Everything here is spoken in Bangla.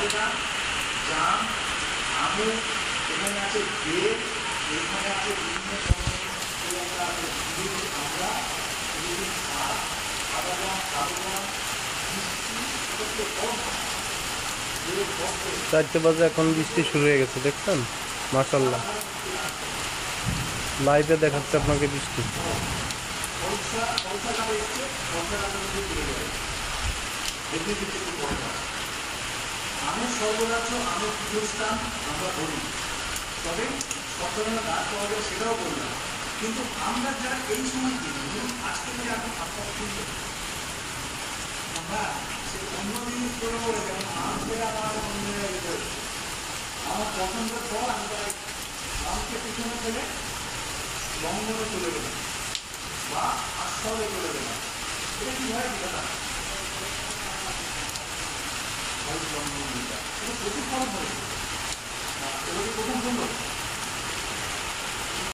সবেদা, জাম, আমু, এখানে আছে বেল, এখানে আছে বিভিন্ন ধরনের আমরা শাক, সাদা জাম, কালো জাম, মিষ্টি, কম 4টে বাজে, এখন বৃষ্টি শুরু হয়ে গেছে, দেখছেন? মাশাআল্লাহ, লাইভে দেখাচ্ছে আপনাকে বৃষ্টি। আমের সর্বরাজ্য, আমের পীঠস্থান আমরা বলি, তবে সব ধরনের গাছ পাওয়া যায় সেটাও বললাম। কিন্তু আমরা যারা এই সময় কিনি, আজকে থেকে এখন আপনার কিনতে আমরা সে অন্য জিনিস করে বলে, যেমন আম থেকে আমার অন্য আমার পছন্দের ফল, আমি তাই আমকে পিছনে ফেলে লঙ্ঘনে চলে গেলাম বা আস্ফলে চলে গেলাম। এটা কি হয় কথা? এটা প্রচুর ফল হয়েছে।